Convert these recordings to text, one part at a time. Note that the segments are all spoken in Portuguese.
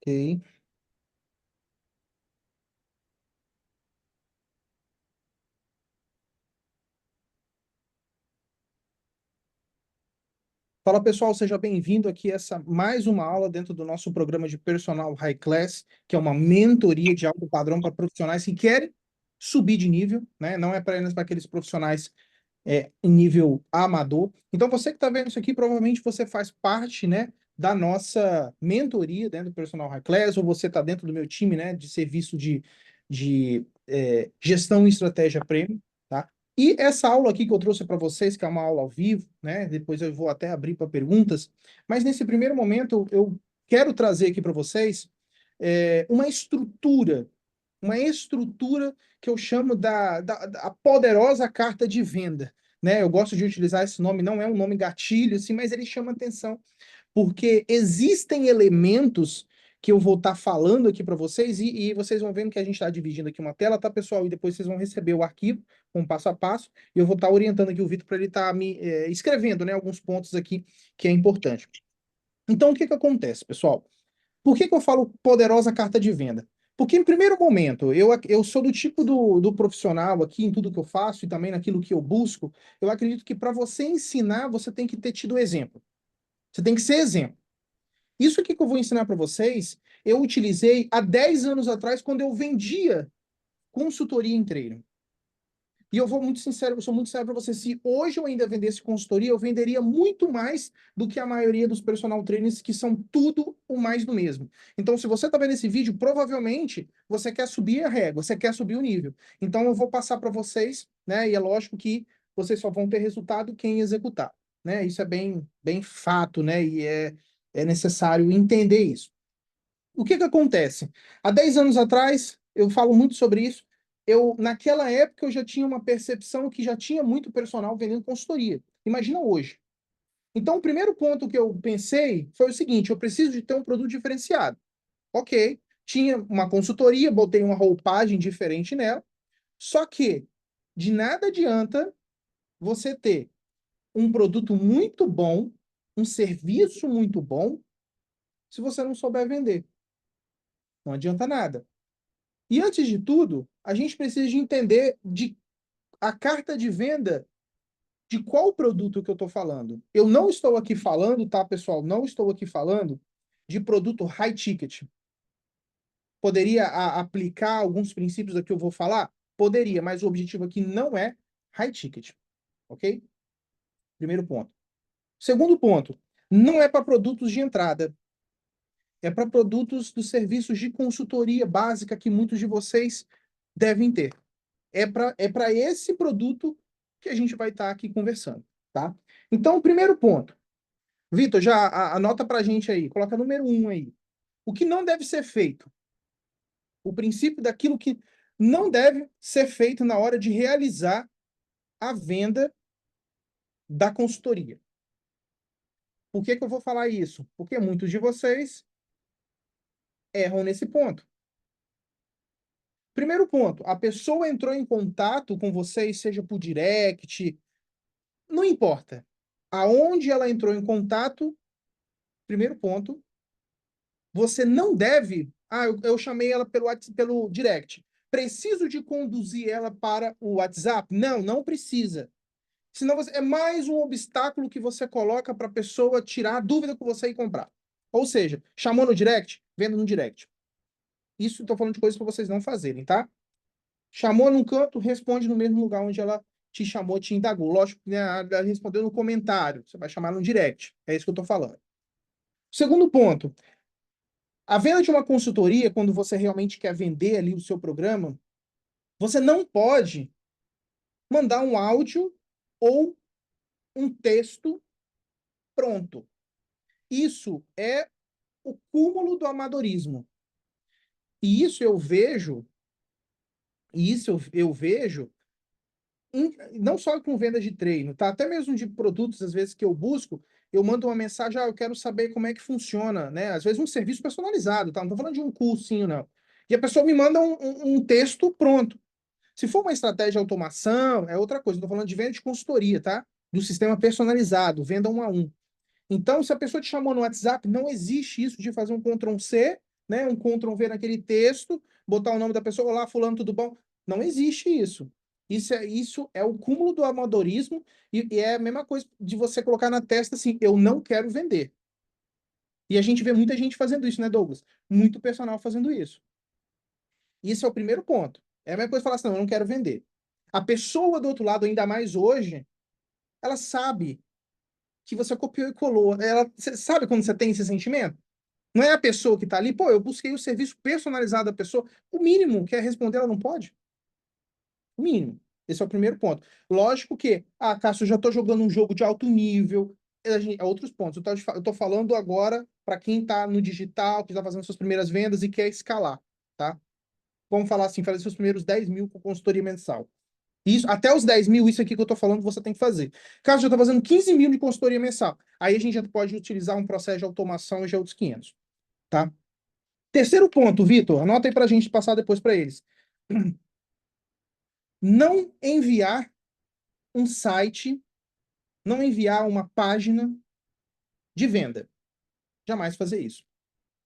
Ok. Fala pessoal, seja bem-vindo aqui a mais uma aula dentro do nosso programa de Personal High Class, que é uma mentoria de alto padrão para profissionais que querem subir de nível, né? Não é para aqueles profissionais em nível amador. Então, você que está vendo isso aqui, provavelmente você faz parte, né, da nossa mentoria dentro do Personal High Class, ou você está dentro do meu time, né, de serviço de gestão e estratégia premium, tá? E essa aula aqui que eu trouxe para vocês, que é uma aula ao vivo, né, depois eu vou até abrir para perguntas, mas nesse primeiro momento eu quero trazer aqui para vocês uma estrutura que eu chamo da poderosa carta de venda, né? Eu gosto de utilizar esse nome, não é um nome gatilho, assim, mas ele chama atenção, porque existem elementos que eu vou estar falando aqui para vocês, e vocês vão vendo que a gente está dividindo aqui uma tela, tá, pessoal? E depois vocês vão receber o arquivo com passo a passo, e eu vou estar orientando aqui o Vitor para ele estar me escrevendo, né, alguns pontos aqui que é importante. Então, o que que acontece, pessoal? Por que que eu falo poderosa carta de venda? Porque, em primeiro momento, eu sou do tipo do profissional aqui, em tudo que eu faço e também naquilo que eu busco, eu acredito que para você ensinar, você tem que ter tido exemplo. Você tem que ser exemplo. Isso aqui que eu vou ensinar para vocês, eu utilizei há 10 anos atrás, quando eu vendia consultoria em treino. E eu vou muito sincero, eu sou muito sincero para você, se hoje eu ainda vendesse consultoria, eu venderia muito mais do que a maioria dos personal trainers, que são tudo o mais do mesmo. Então, se você está vendo esse vídeo, provavelmente você quer subir a régua, você quer subir o nível. Então, eu vou passar para vocês, né? E é lógico que vocês só vão ter resultado quem executar, né? Isso é bem fato, né? E é necessário entender isso. O que que acontece? Há 10 anos atrás, eu falo muito sobre isso, naquela época, eu já tinha uma percepção que já tinha muito personal vendendo consultoria. Imagina hoje. Então, o primeiro ponto que eu pensei foi o seguinte: eu preciso de ter um produto diferenciado. Ok, tinha uma consultoria, botei uma roupagem diferente nela, só que de nada adianta você ter um produto muito bom, um serviço muito bom, se você não souber vender. Não adianta nada. E antes de tudo, a gente precisa de entender a carta de venda de qual produto que eu estou falando. Eu não estou aqui falando, tá, pessoal? Não estou aqui falando de produto high ticket. Poderia aplicar alguns princípios aqui que eu vou falar? Poderia, mas o objetivo aqui não é high ticket, ok? Primeiro ponto. Segundo ponto, não é para produtos de entrada. É para produtos dos serviços de consultoria básica que muitos de vocês devem ter. É para esse produto que a gente vai estar aqui conversando, tá? Então, o primeiro ponto. Vitor, já anota para a gente aí, coloca número 1 aí. O que não deve ser feito? O princípio daquilo que não deve ser feito na hora de realizar a venda da consultoria. Por que que eu vou falar isso? Porque muitos de vocês erram nesse ponto. Primeiro ponto, a pessoa entrou em contato com vocês, seja por direct, não importa. Aonde ela entrou em contato, primeiro ponto, você não deve. Eu chamei ela pelo direct. Preciso de conduzir ela para o WhatsApp? Não, não precisa. Senão é mais um obstáculo que você coloca para a pessoa tirar a dúvida com você e comprar. Ou seja, chamou no direct? Venda no direct. Isso estou falando de coisas para vocês não fazerem, tá? Chamou num canto, responde no mesmo lugar onde ela te chamou, te indagou. Lógico que, né, ela respondeu no comentário. Você vai chamar no direct. É isso que eu estou falando. Segundo ponto, a venda de uma consultoria, quando você realmente quer vender ali o seu programa, você não pode mandar um áudio ou um texto pronto. Isso é o cúmulo do amadorismo. E isso eu vejo não só com vendas de treino, tá? Até mesmo de produtos, às vezes que eu busco, eu mando uma mensagem, eu quero saber como é que funciona, né? Às vezes um serviço personalizado, tá? Não tô falando de um cursinho, não. E a pessoa me manda um texto pronto. Se for uma estratégia de automação, é outra coisa. Estou falando de venda de consultoria, tá? Do sistema personalizado, venda 1 a 1. Então, se a pessoa te chamou no WhatsApp, não existe isso de fazer um Ctrl+C né? Um Ctrl+V naquele texto, botar o nome da pessoa, olá, fulano, tudo bom? Não existe isso. Isso é o cúmulo do amadorismo e é a mesma coisa de você colocar na testa assim, eu não quero vender. E a gente vê muita gente fazendo isso, né, Douglas? Muito personal fazendo isso. Isso é o primeiro ponto. É a mesma coisa falar assim, não, eu não quero vender. A pessoa do outro lado, ainda mais hoje, ela sabe que você copiou e colou. Você sabe quando você tem esse sentimento? Não é a pessoa que está ali, pô, eu busquei o serviço personalizado da pessoa. O mínimo que é responder, ela não pode. O mínimo. Esse é o primeiro ponto. Lógico que, Cássio, eu já estou jogando um jogo de alto nível, outros pontos. Eu tô falando agora para quem está no digital, que está fazendo suas primeiras vendas e quer escalar, tá? Vamos falar assim, fazer seus primeiros 10 mil com consultoria mensal. Isso, até os 10 mil, isso aqui que eu tô falando, você tem que fazer. Caso já tá fazendo 15 mil de consultoria mensal, aí a gente já pode utilizar um processo de automação e já outros 500, tá? Terceiro ponto, Vitor, anota aí pra gente passar depois para eles. Não enviar um site, não enviar uma página de venda. Jamais fazer isso.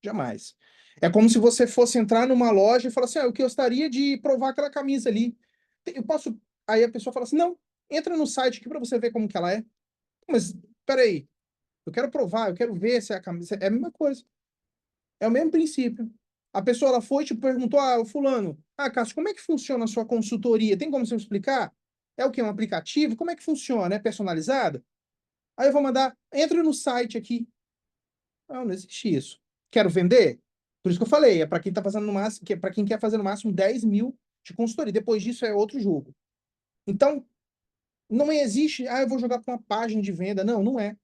Jamais. É como se você fosse entrar numa loja e falar assim, eu gostaria de provar aquela camisa ali. Eu posso... Aí a pessoa fala assim, não, entra no site aqui para você ver como que ela é. Mas, peraí, eu quero provar, eu quero ver se é a camisa... É a mesma coisa. É o mesmo princípio. A pessoa, ela foi e te perguntou, o fulano, Cássio, como é que funciona a sua consultoria? Tem como você me explicar? É o quê? Um aplicativo? Como é que funciona? É personalizado? Aí eu vou mandar, entra no site aqui. Não, não existe isso. Quero vender? Por isso que eu falei, é para quem tá fazendo no máximo, que é para quem quer fazer no máximo 10 mil de consultoria. Depois disso é outro jogo. Então, não existe, eu vou jogar com uma página de venda. Não, não é.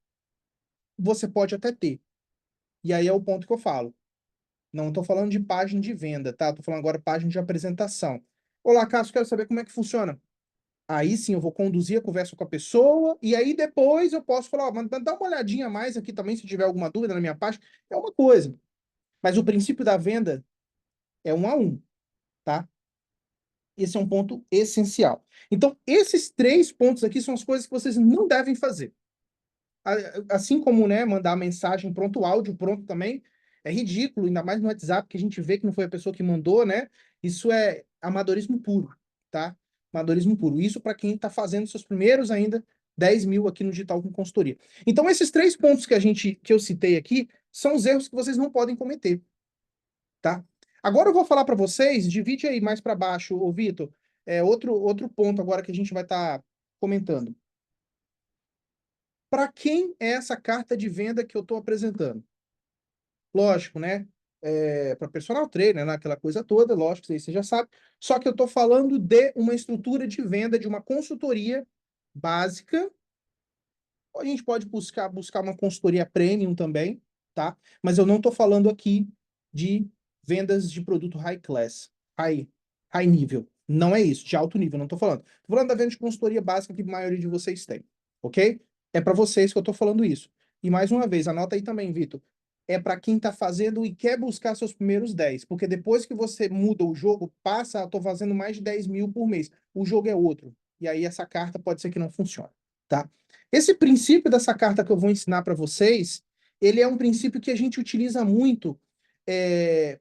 Você pode até ter. E aí é o ponto que eu falo. Não estou falando de página de venda, tá? Estou falando agora página de apresentação. Olá, Cássio, quero saber como é que funciona. Aí sim eu vou conduzir a conversa com a pessoa, e aí depois eu posso falar, mas dá uma olhadinha a mais aqui também, se tiver alguma dúvida na minha parte, é uma coisa. Mas o princípio da venda é 1 a 1, tá? Esse é um ponto essencial. Então, esses 3 pontos aqui são as coisas que vocês não devem fazer. Assim como, né, mandar mensagem pronto, áudio pronto também, é ridículo, ainda mais no WhatsApp, que a gente vê que não foi a pessoa que mandou, né? Isso é amadorismo puro, tá? Amadorismo puro. Isso para quem está fazendo seus primeiros ainda 10 mil aqui no digital com consultoria. Então, esses 3 pontos que eu citei aqui são os erros que vocês não podem cometer, tá? Agora eu vou falar para vocês, divide aí mais para baixo, ô Vitor, outro ponto agora que a gente vai estar comentando. Para quem é essa carta de venda que eu estou apresentando? Lógico, né? Para personal trainer, né? Aquela coisa toda, lógico, isso aí você já sabe. Só que eu estou falando de uma estrutura de venda, de uma consultoria básica. A gente pode buscar uma consultoria premium também, tá? Mas eu não estou falando aqui de vendas de produto high class, high nível. Não é isso, de alto nível, não estou falando. Estou falando da venda de consultoria básica que a maioria de vocês tem, ok? É para vocês que eu estou falando isso. E mais uma vez, anota aí também, Vitor. É para quem está fazendo e quer buscar seus primeiros 10. Porque depois que você muda o jogo, passa, eu estou fazendo mais de 10 mil por mês. O jogo é outro. E aí essa carta pode ser que não funcione, tá? Esse princípio dessa carta que eu vou ensinar para vocês, ele é um princípio que a gente utiliza muito,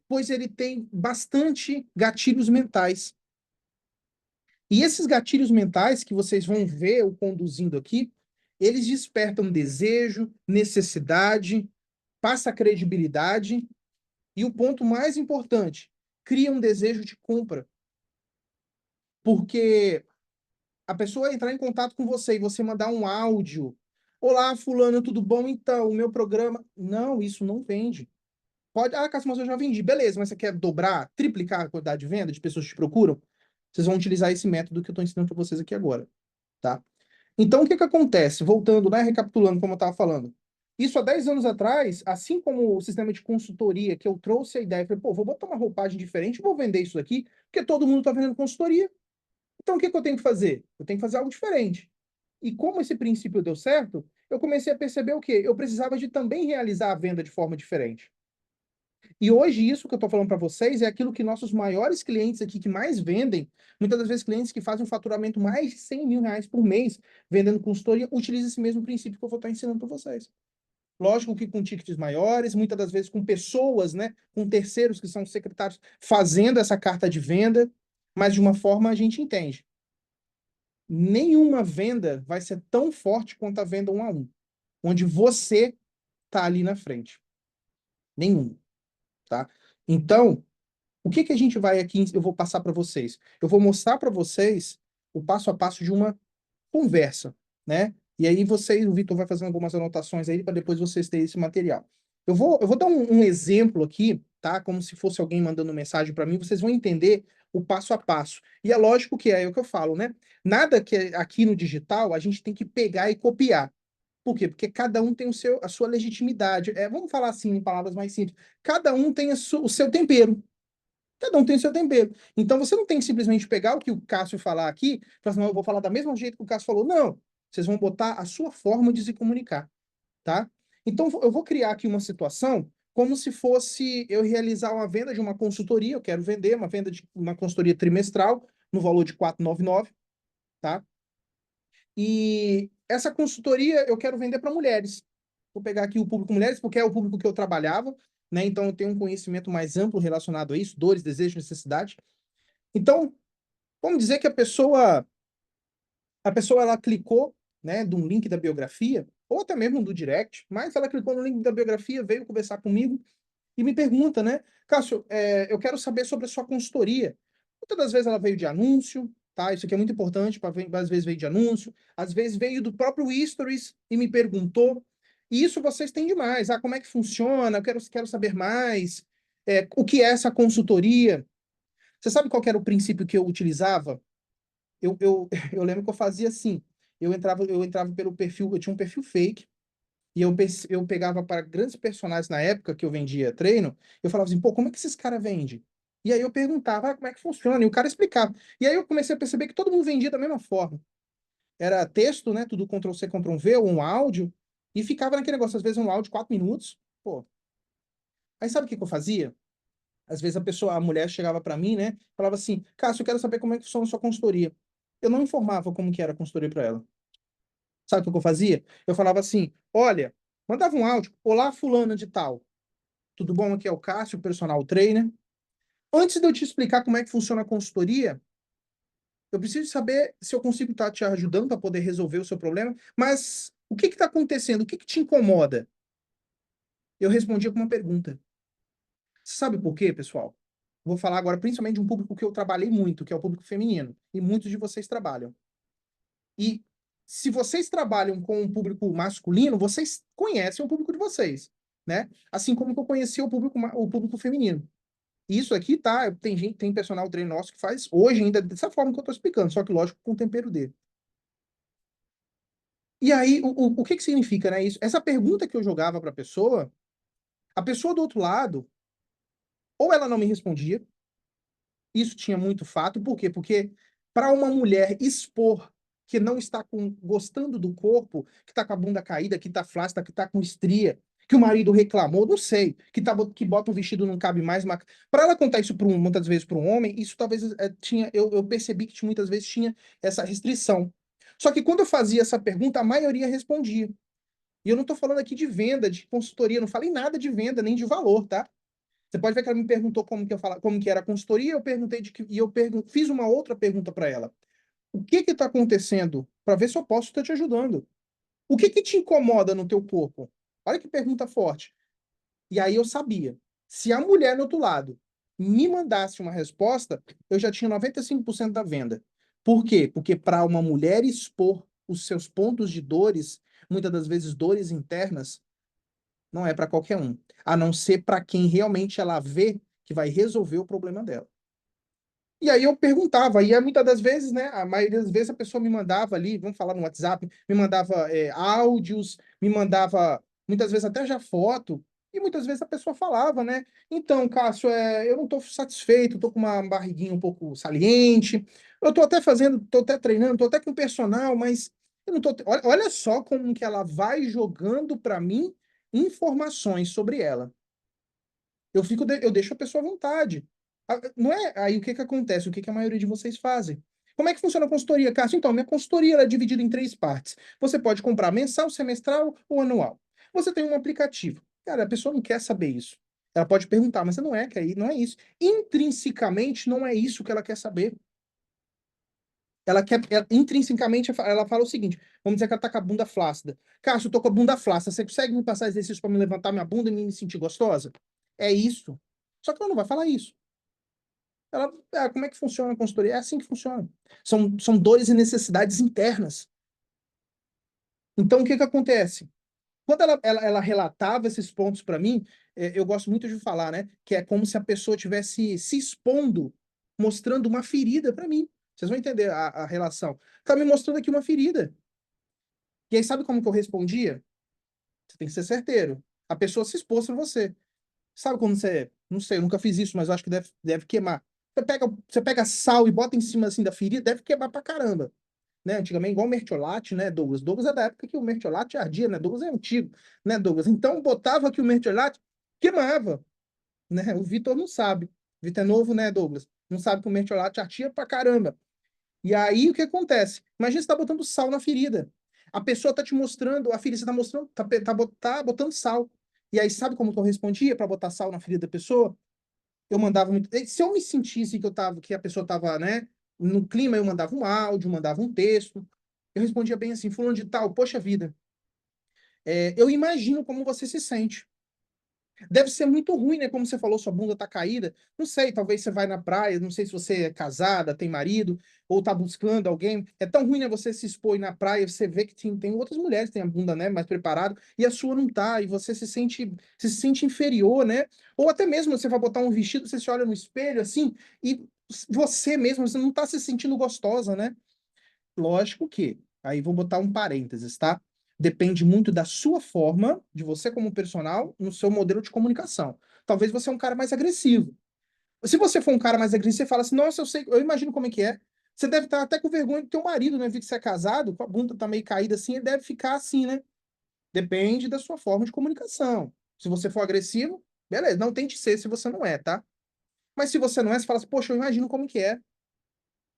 pois ele tem bastante gatilhos mentais. E esses gatilhos mentais que vocês vão ver eu conduzindo aqui, eles despertam desejo, necessidade, passa credibilidade e o ponto mais importante, cria um desejo de compra. Porque a pessoa entrar em contato com você e você mandar um áudio. Olá, fulano, tudo bom? Então, o meu programa. Não, isso não vende. Pode, Cássio, mas eu já vendi. Beleza, mas você quer dobrar, triplicar a quantidade de venda de pessoas que te procuram? Vocês vão utilizar esse método que eu estou ensinando para vocês aqui agora, tá? Então, o que que acontece? Voltando, né, recapitulando como eu estava falando. Isso há 10 anos atrás, assim como o sistema de consultoria, que eu trouxe a ideia, falei, pô, vou botar uma roupagem diferente, vou vender isso aqui, porque todo mundo está vendendo consultoria. Então, o que que eu tenho que fazer? Eu tenho que fazer algo diferente. E como esse princípio deu certo, eu comecei a perceber o quê? Eu precisava de também realizar a venda de forma diferente. E hoje, isso que eu estou falando para vocês é aquilo que nossos maiores clientes aqui que mais vendem, muitas das vezes clientes que fazem um faturamento mais de 100 mil reais por mês vendendo consultoria, utilizam esse mesmo princípio que eu vou estar ensinando para vocês. Lógico que com tickets maiores, muitas das vezes com pessoas, né, com terceiros que são secretários fazendo essa carta de venda, mas de uma forma a gente entende. Nenhuma venda vai ser tão forte quanto a venda um a um, onde você está ali na frente. Nenhuma, tá? Então, o que que a gente vai aqui, eu vou passar para vocês? Eu vou mostrar para vocês o passo a passo de uma conversa, né? E aí vocês, o Vitor vai fazendo algumas anotações aí para depois vocês terem esse material. Eu vou dar um exemplo aqui, tá? Como se fosse alguém mandando mensagem para mim, vocês vão entender o passo a passo. E é lógico que é o que eu falo, né? Nada que aqui no digital a gente tem que pegar e copiar. Por quê? Porque cada um tem a sua legitimidade. Vamos falar assim, em palavras mais simples. Cada um tem o seu tempero. Cada um tem o seu tempero. Então você não tem que simplesmente pegar o que o Cássio falar aqui e falar assim, não, eu vou falar da mesma jeito que o Cássio falou. Não. Vocês vão botar a sua forma de se comunicar, tá? Então eu vou criar aqui uma situação como se fosse eu realizar uma venda de uma consultoria, eu quero vender uma venda de uma consultoria trimestral no valor de 499, tá? E essa consultoria eu quero vender para mulheres. Vou pegar aqui o público mulheres, porque é o público que eu trabalhava, né? Então eu tenho um conhecimento mais amplo relacionado a isso, dores, desejos, necessidade. Então, vamos dizer que a pessoa ela clicou, né, de um link da biografia, ou até mesmo do direct, mas ela clicou no link da biografia, veio conversar comigo e me pergunta, né, Cássio, eu quero saber sobre a sua consultoria. Muitas das vezes ela veio de anúncio, tá? Isso aqui é muito importante, às vezes veio de anúncio, às vezes veio do próprio Stories e me perguntou. E isso vocês têm demais. Ah, como é que funciona? Eu quero saber mais. O que é essa consultoria? Você sabe qual que era o princípio que eu utilizava? Eu lembro que eu fazia assim. Eu entrava pelo perfil, eu tinha um perfil fake, e eu pegava para grandes personagens na época que eu vendia treino, eu falava assim, pô, como é que esses caras vendem? E aí eu perguntava, como é que funciona? E o cara explicava. E aí eu comecei a perceber que todo mundo vendia da mesma forma. Era texto, né? Tudo Ctrl+C, Ctrl+V, ou um áudio, e ficava naquele negócio, às vezes um áudio de 4 minutos. Pô. Aí sabe o que que eu fazia? Às vezes a mulher chegava para mim, né? Falava assim, Cássio, eu quero saber como é que funciona a sua consultoria. Eu não informava como que era a consultoria para ela. Sabe o que eu fazia? Eu falava assim, olha, mandava um áudio, olá, fulana de tal. Tudo bom? Aqui é o Cássio, personal trainer. Antes de eu te explicar como é que funciona a consultoria, eu preciso saber se eu consigo estar te ajudando para poder resolver o seu problema, mas o que está acontecendo? O que te incomoda? Eu respondia com uma pergunta. Você sabe por quê, pessoal? Vou falar agora principalmente de um público que eu trabalhei muito, que é o público feminino, e muitos de vocês trabalham. E se vocês trabalham com um público masculino, vocês conhecem o público de vocês, né? Assim como que eu conheci o público feminino. Isso aqui, tá? Tem gente, tem personal trainer nosso que faz hoje ainda dessa forma que eu tô explicando, só que lógico com o tempero dele. E aí, o que que significa, né, isso? Essa pergunta que eu jogava para a pessoa do outro lado, ou ela não me respondia, isso tinha muito fato, por quê? Porque para uma mulher expor que não está gostando do corpo, que está com a bunda caída, que está flácida, que está com estria, que o marido reclamou, não sei, que bota um vestido não cabe mais. Para ela contar isso muitas vezes para um homem, isso talvez tinha, eu percebi que muitas vezes tinha essa restrição. Só que quando eu fazia essa pergunta, a maioria respondia. E eu não estou falando aqui de venda, de consultoria, não falei nada de venda, nem de valor, tá? Você pode ver que ela me perguntou como que era a consultoria, eu perguntei fiz uma outra pergunta para ela. O que que está acontecendo? Para ver se eu posso estar te ajudando. O que que te incomoda no teu corpo? Olha que pergunta forte. E aí eu sabia. Se a mulher no outro lado me mandasse uma resposta, eu já tinha 95% da venda. Por quê? Porque para uma mulher expor os seus pontos de dores, muitas das vezes dores internas, não é para qualquer um, a não ser para quem realmente ela vê que vai resolver o problema dela. E aí eu perguntava, e muitas das vezes, né, a maioria das vezes a pessoa me mandava ali, vamos falar no WhatsApp, me mandava áudios, me mandava muitas vezes até já foto, e muitas vezes a pessoa falava, né, então, Cássio, eu não estou satisfeito, estou com uma barriguinha um pouco saliente, eu estou até treinando, estou até com personal, mas eu não tô. Olha só como que ela vai jogando para mim informações sobre ela. Eu deixo a pessoa à vontade. Não é aí o que que acontece, o que que a maioria de vocês fazem. Como é que funciona a consultoria, Cássio? Então, minha consultoria ela é dividida em 3 partes. Você pode comprar mensal, semestral ou anual. Você tem um aplicativo. Cara, a pessoa não quer saber isso. Ela pode perguntar, mas não é, não é isso. Intrinsecamente, não é isso que ela quer saber. Intrinsecamente, ela fala o seguinte: vamos dizer que ela tá com a bunda flácida. Cássio, eu tô com a bunda flácida. Você consegue me passar exercício para me levantar minha bunda e me sentir gostosa? É isso. Só que ela não vai falar isso. Ela, como é que funciona a consultoria? É assim que funciona. São dores e necessidades internas. Então, o que que acontece? Quando ela relatava esses pontos para mim, eu gosto muito de falar, né? Que é como se a pessoa tivesse se expondo, mostrando uma ferida para mim. Vocês vão entender a relação. Tá me mostrando aqui uma ferida. E aí, sabe como que eu respondia? Você tem que ser certeiro. A pessoa se expôs para você. Sabe quando você. Não sei, eu nunca fiz isso, mas eu acho que deve queimar. Você pega sal e bota em cima assim da ferida, deve queimar pra caramba. Né? Antigamente, igual o mertiolate, né, Douglas? Douglas é da época que o mertiolate ardia, né? Douglas é antigo, né, Douglas? Então, botava aqui o mertiolate, queimava, né? O Vitor não sabe. O Vitor é novo, né, Douglas? Não sabe que o mertiolate ardia pra caramba. E aí, o que acontece? Imagina você tá botando sal na ferida. A pessoa tá te mostrando, a ferida você tá mostrando, tá botando sal. E aí, sabe como que eu respondia para botar sal na ferida da pessoa? Eu mandava muito. Se eu me sentisse que eu tava, que a pessoa tava, né, no clima, eu mandava um áudio, mandava um texto. Eu respondia bem assim, fulano de tal, poxa vida, eu imagino como você se sente. Deve ser muito ruim, né? Como você falou, sua bunda tá caída. Não sei, talvez você vai na praia, não sei se você é casada, tem marido, ou tá buscando alguém. É tão ruim, né? Você se expor na praia, e você vê que tem outras mulheres que têm a bunda, né, mais preparada, e a sua não tá, e você se sente inferior, né? Ou até mesmo você vai botar um vestido, você se olha no espelho assim, e você mesmo, você não tá se sentindo gostosa, né? Lógico que, aí vou botar um parênteses, tá? Depende muito da sua forma, de você como personal, no seu modelo de comunicação. Talvez você é um cara mais agressivo. Se você for um cara mais agressivo, você fala assim, nossa, eu sei, eu imagino como é que é. Você deve estar até com vergonha do teu marido, né? Vi que você é casado, com a bunda tá meio caída assim, ele deve ficar assim, né? Depende da sua forma de comunicação. Se você for agressivo, beleza, não tente ser se você não é, tá? Mas se você não é, você fala assim, poxa, eu imagino como que é.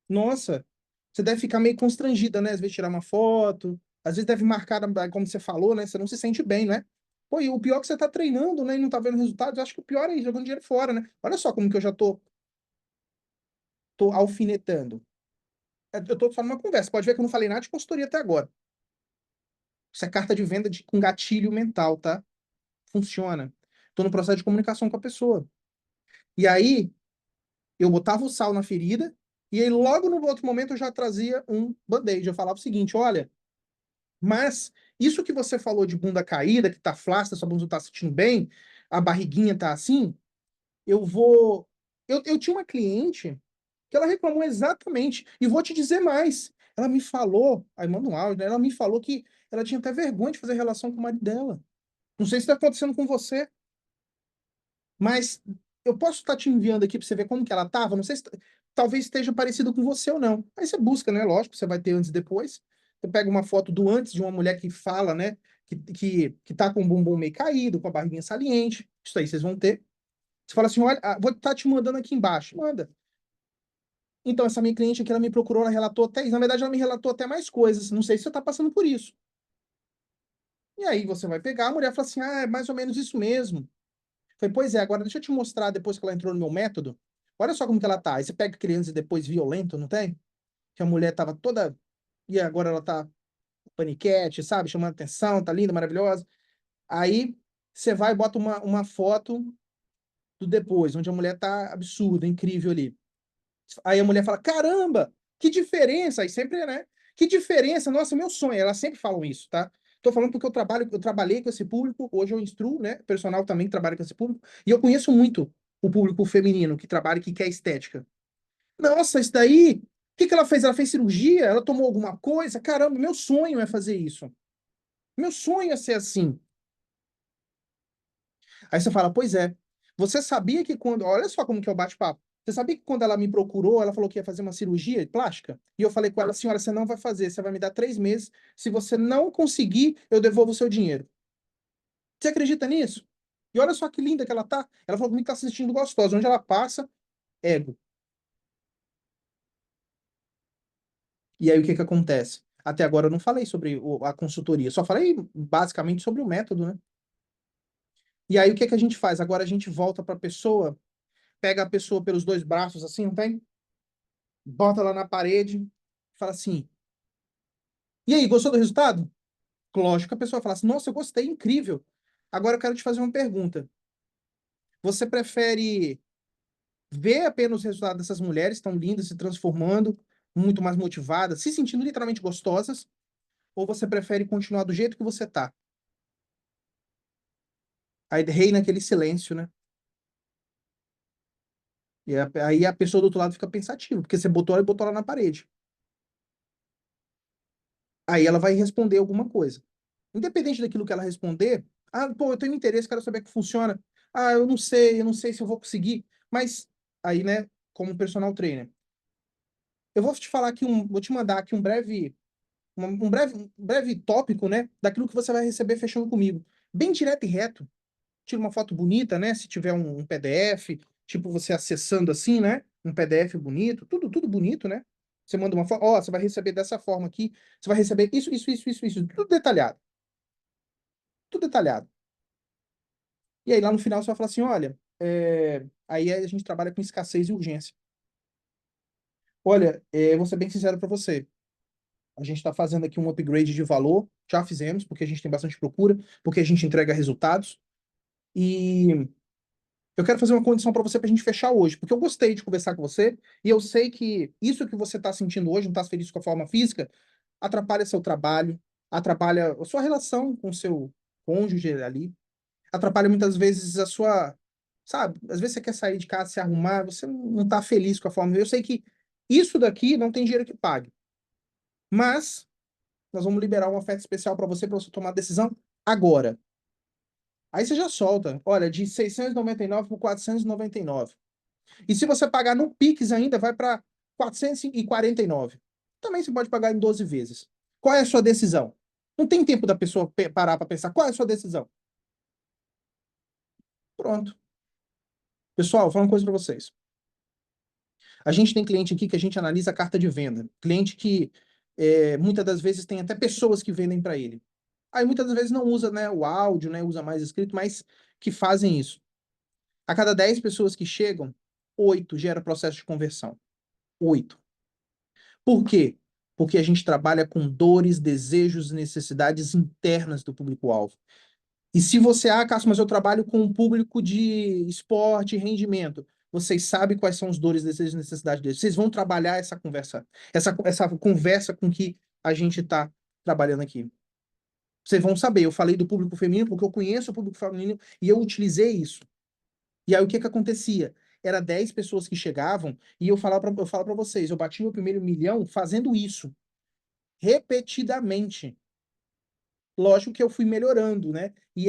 Nossa, você deve ficar meio constrangida, né? Às vezes tirar uma foto, às vezes deve marcar, como você falou, né? Você não se sente bem, né? Pô, e o pior é que você tá treinando, né? E não tá vendo resultados. Eu acho que o pior é ir jogando dinheiro fora, né? Olha só como que eu já tô alfinetando. Eu tô falando uma conversa. Pode ver que eu não falei nada de consultoria até agora. Isso é carta de venda com gatilho mental, tá? Funciona. Tô no processo de comunicação com a pessoa. E aí, eu botava o sal na ferida, e aí logo no outro momento eu já trazia um band-aid. Eu falava o seguinte: olha. Mas isso que você falou de bunda caída, que tá flácida, sua bunda não tá se sentindo bem, a barriguinha tá assim, eu vou. Eu tinha uma cliente que ela reclamou exatamente, e vou te dizer mais. Ela me falou, aí manda um áudio, né? Ela me falou que ela tinha até vergonha de fazer relação com o marido dela. Não sei se está acontecendo com você, mas eu posso estar te enviando aqui para você ver como que ela tava. Não sei se talvez esteja parecido com você ou não. Aí você busca, né? Lógico, você vai ter antes e depois. Você pega uma foto do antes de uma mulher que fala, né? Que tá com o bumbum meio caído, com a barriguinha saliente. Isso aí vocês vão ter. Você fala assim: olha, vou estar te mandando aqui embaixo. Manda. Então, essa minha cliente aqui, ela me procurou, ela relatou até isso. Na verdade, ela me relatou até mais coisas. Não sei se você está passando por isso. E aí você vai pegar, a mulher fala assim: ah, é mais ou menos isso mesmo. Falei, pois é, agora deixa eu te mostrar depois que ela entrou no meu método. Olha só como que ela tá. Aí você pega criança e depois violento, não tem? Que a mulher tava toda. E agora ela tá paniquete, sabe? Chamando atenção, tá linda, maravilhosa. Aí você vai e bota uma foto do depois, onde a mulher tá absurda, incrível ali. Aí a mulher fala: caramba, que diferença! Aí sempre, né? Que diferença! Nossa, meu sonho. Elas sempre falam isso, tá? Tô falando porque eu trabalhei com esse público, hoje eu instruo, né? Personal também trabalha com esse público, e eu conheço muito o público feminino que trabalha, que quer estética. Nossa, isso daí, o que que ela fez? Ela fez cirurgia? Ela tomou alguma coisa? Caramba, meu sonho é fazer isso. Meu sonho é ser assim. Aí você fala, pois é. Você sabia que quando. Olha só como que é o bate-papo. Você sabia que quando ela me procurou, ela falou que ia fazer uma cirurgia plástica? E eu falei com ela, senhora, você não vai fazer, você vai me dar 3 meses. Se você não conseguir, eu devolvo o seu dinheiro. Você acredita nisso? E olha só que linda que ela tá. Ela falou comigo que tá se sentindo gostosa. Onde ela passa, ego. E aí o que que acontece? Até agora eu não falei sobre a consultoria, só falei basicamente sobre o método, né? E aí o que é que a gente faz? Agora a gente volta para a pessoa, pega a pessoa pelos dois braços assim, não tem? Bota lá na parede, fala assim: "E aí, gostou do resultado?" Lógico que a pessoa fala assim: "Nossa, eu gostei, incrível. Agora eu quero te fazer uma pergunta. Você prefere ver apenas os resultados dessas mulheres tão lindas se transformando, muito mais motivadas, se sentindo literalmente gostosas, ou você prefere continuar do jeito que você tá?" Aí reina aquele silêncio, né? E aí a pessoa do outro lado fica pensativa, porque você botou ela e botou ela na parede. Aí ela vai responder alguma coisa. Independente daquilo que ela responder, ah, pô, eu tenho interesse, quero saber como funciona. Ah, eu não sei se eu vou conseguir. Mas aí, né, como personal trainer, eu vou te falar aqui vou te mandar aqui um breve tópico, né, daquilo que você vai receber fechando comigo. Bem direto e reto. Tira uma foto bonita, né, se tiver um PDF, tipo você acessando assim, né, um PDF bonito, tudo bonito, né? Você manda uma foto, ó, você vai receber dessa forma aqui, você vai receber isso, tudo detalhado. E aí lá no final você vai falar assim, olha, aí a gente trabalha com escassez e urgência. Olha, vou ser bem sincero para você. A gente está fazendo aqui um upgrade de valor, já fizemos, porque a gente tem bastante procura, porque a gente entrega resultados. E eu quero fazer uma condição para você para a gente fechar hoje, porque eu gostei de conversar com você e eu sei que isso que você está sentindo hoje, não está feliz com a forma física, atrapalha seu trabalho, atrapalha a sua relação com seu cônjuge ali, atrapalha muitas vezes a sua, sabe? Às vezes você quer sair de casa, se arrumar, você não está feliz com a forma. Eu sei que isso daqui não tem dinheiro que pague, mas nós vamos liberar uma oferta especial para você tomar a decisão agora. Aí você já solta, olha, de 699 por 499. E se você pagar no Pix ainda, vai para 449. Também você pode pagar em 12 vezes. Qual é a sua decisão? Não tem tempo da pessoa parar para pensar qual é a sua decisão. Pronto. Pessoal, vou falar uma coisa para vocês. A gente tem cliente aqui que a gente analisa a carta de venda. Cliente que muitas das vezes tem até pessoas que vendem para ele. Aí muitas das vezes não usa, né, o áudio, né, usa mais escrito, mas que fazem isso. A cada 10 pessoas que chegam, 8 gera processo de conversão. 8. Por quê? Porque a gente trabalha com dores, desejos e necessidades internas do público-alvo. E se você, Cássio, mas eu trabalho com um público de esporte e rendimento, vocês sabem quais são os dores, desejos e necessidades deles. Vocês vão trabalhar essa conversa com que a gente está trabalhando aqui. Vocês vão saber. Eu falei do público feminino porque eu conheço o público feminino e eu utilizei isso. E aí o que que acontecia? Era 10 pessoas que chegavam e eu falo para vocês, eu bati meu primeiro milhão fazendo isso, repetidamente. Lógico que eu fui melhorando, né? E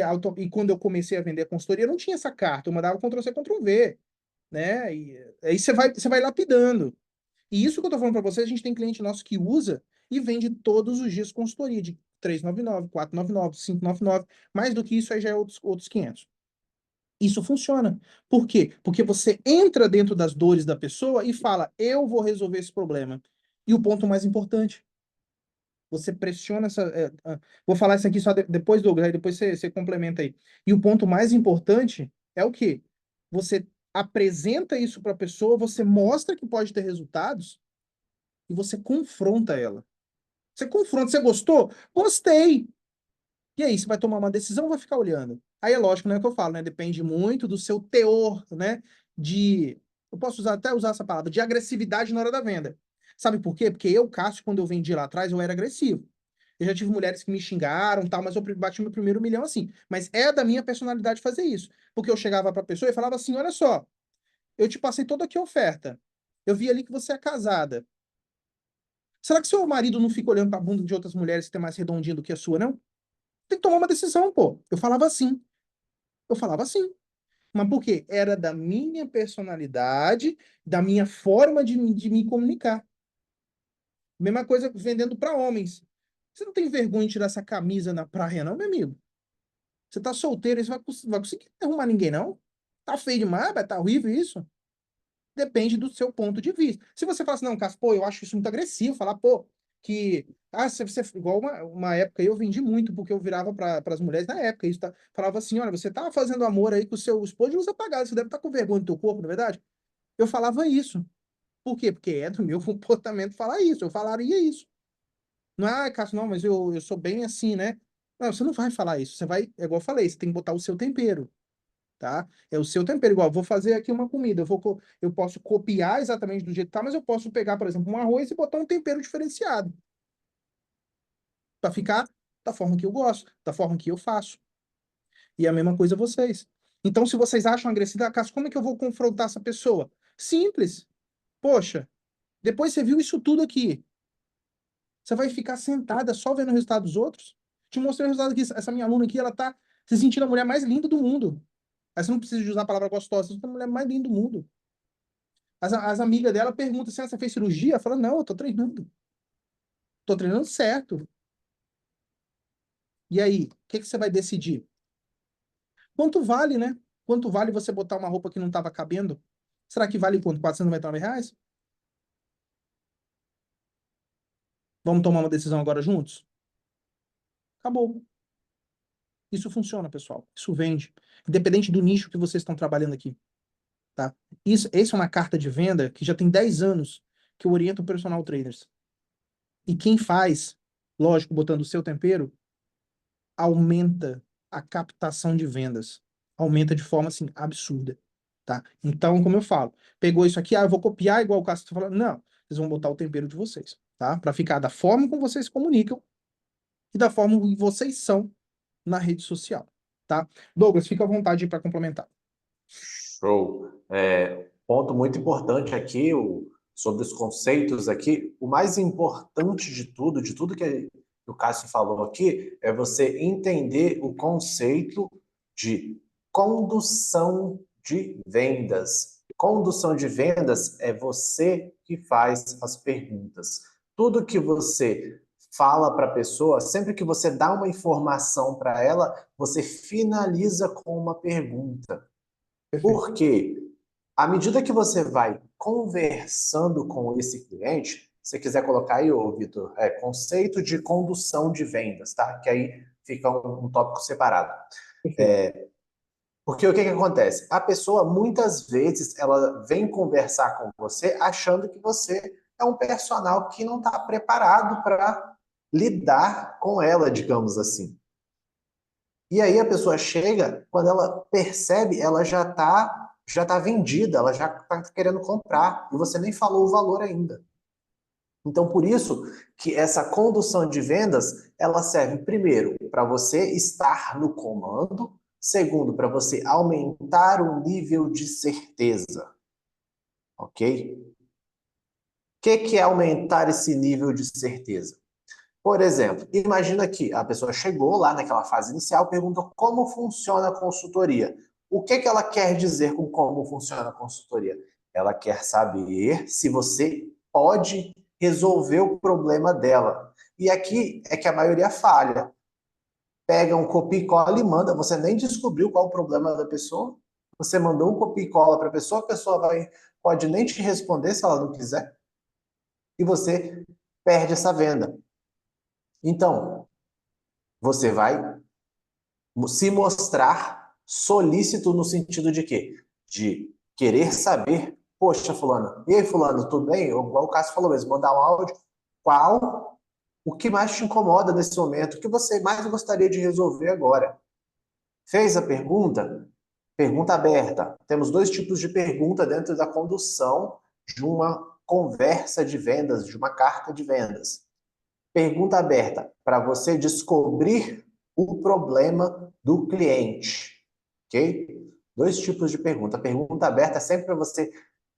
quando eu comecei a vender a consultoria, eu não tinha essa carta, eu mandava Ctrl+C, Ctrl+V, né? E aí você vai lapidando. E isso que eu tô falando para vocês, a gente tem cliente nosso que usa e vende todos os dias consultoria de 399, 499, 599. Mais do que isso aí já é outros 500. Isso funciona. Por quê? Porque você entra dentro das dores da pessoa e fala, eu vou resolver esse problema. E o ponto mais importante, você pressiona essa. Vou falar isso aqui só depois, Douglas, aí depois você complementa aí. E o ponto mais importante é o quê? Você apresenta isso para a pessoa, você mostra que pode ter resultados e você confronta ela. Você confronta, você gostou? Gostei. E aí, você vai tomar uma decisão ou vai ficar olhando? Aí é lógico, né, o que eu falo, né? Depende muito do seu teor, né? De. Eu posso até usar essa palavra, de agressividade na hora da venda. Sabe por quê? Porque eu, Cássio, quando eu vendi lá atrás, eu era agressivo. Eu já tive mulheres que me xingaram, tal, mas eu bati meu primeiro milhão assim. Mas é da minha personalidade fazer isso. Porque eu chegava para a pessoa e falava assim: olha só, eu te passei toda aqui a oferta. Eu vi ali que você é casada. Será que seu marido não fica olhando para a bunda de outras mulheres que tem mais redondinha do que a sua, não? Tem que tomar uma decisão, pô. Eu falava assim. Eu falava assim. Mas por quê? Era da minha personalidade, da minha forma de me comunicar. Mesma coisa vendendo para homens. Você não tem vergonha de tirar essa camisa na praia, não, meu amigo? Você tá solteiro, você vai conseguir arrumar ninguém, não? Tá feio demais, vai tá horrível isso? Depende do seu ponto de vista. Se você fala assim, não, Cássio, pô, eu acho isso muito agressivo, falar, pô, que igual uma época eu vendi muito, porque eu virava para as mulheres na época, isso tá, falava assim: olha, você tá fazendo amor aí com o seu esposo de luz apagada, você deve estar com vergonha do teu corpo, não é verdade? Eu falava isso. Por quê? Porque é do meu comportamento falar isso, eu falaria isso. Não é, Cássio, não, mas eu sou bem assim, né? Não, você não vai falar isso, você vai, é igual eu falei, você tem que botar o seu tempero, tá? É o seu tempero, igual, vou fazer aqui uma comida, eu posso copiar exatamente do jeito que tá, mas eu posso pegar, por exemplo, um arroz e botar um tempero diferenciado, para ficar da forma que eu gosto, da forma que eu faço. E é a mesma coisa vocês. Então, se vocês acham agressiva, Cássio, como é que eu vou confrontar essa pessoa? Simples. Poxa, depois você viu isso tudo aqui. Você vai ficar sentada só vendo o resultado dos outros? Te mostrei o resultado aqui. Essa minha aluna aqui, ela tá se sentindo a mulher mais linda do mundo. Aí você não precisa de usar a palavra gostosa, você é a mulher mais linda do mundo. As amigas dela perguntam se você fez cirurgia. Ela fala, não, eu tô treinando. Tô treinando certo. E aí, o que que você vai decidir? Quanto vale, né? Quanto vale você botar uma roupa que não estava cabendo? Será que vale quanto? R$ 499? Vamos tomar uma decisão agora juntos? Acabou. Isso funciona, pessoal. Isso vende. Independente do nicho que vocês estão trabalhando aqui, tá? Essa é uma carta de venda que já tem 10 anos que eu oriento personal trainers. E quem faz, lógico, botando o seu tempero, aumenta a captação de vendas. Aumenta de forma, assim, absurda, tá? Então, como eu falo, pegou isso aqui, eu vou copiar igual o Cássio está falando. Não, vocês vão botar o tempero de vocês, tá? Para ficar da forma como vocês se comunicam e da forma como vocês são na rede social, tá? Douglas, fica à vontade para complementar. Show. Ponto muito importante aqui, sobre os conceitos aqui. O mais importante de tudo que o Cássio falou aqui, é você entender o conceito de condução de vendas. Condução de vendas é você que faz as perguntas. Tudo que você fala para a pessoa, sempre que você dá uma informação para ela, você finaliza com uma pergunta. Perfeito. Porque à medida que você vai conversando com esse cliente, se você quiser colocar aí, ô Vitor, conceito de condução de vendas, tá? Que aí fica um tópico separado. Perfeito. Porque o que que acontece? A pessoa, muitas vezes, ela vem conversar com você achando que você é um personal que não está preparado para lidar com ela, digamos assim. E aí a pessoa chega, quando ela percebe, ela já tá vendida, ela já está querendo comprar, e você nem falou o valor ainda. Então, por isso que essa condução de vendas, ela serve primeiro para você estar no comando, segundo, para você aumentar o nível de certeza, ok? O que é aumentar esse nível de certeza? Por exemplo, imagina que a pessoa chegou lá naquela fase inicial, perguntou como funciona a consultoria. O que ela quer dizer com como funciona a consultoria? Ela quer saber se você pode resolver o problema dela. E aqui é que a maioria falha. Pega um copia e cola e manda, você nem descobriu qual o problema da pessoa, você mandou um copia e cola para a pessoa pode nem te responder se ela não quiser, e você perde essa venda. Então, você vai se mostrar solícito no sentido de quê? De querer saber, poxa, fulano, e aí, fulano, tudo bem? Igual o Cássio falou mesmo, mandar um áudio, o que mais te incomoda nesse momento? O que você mais gostaria de resolver agora? Fez a pergunta? Pergunta aberta. Temos dois tipos de pergunta dentro da condução de uma conversa de vendas, de uma carta de vendas. Pergunta aberta, para você descobrir o problema do cliente, ok? Dois tipos de pergunta. A pergunta aberta é sempre para você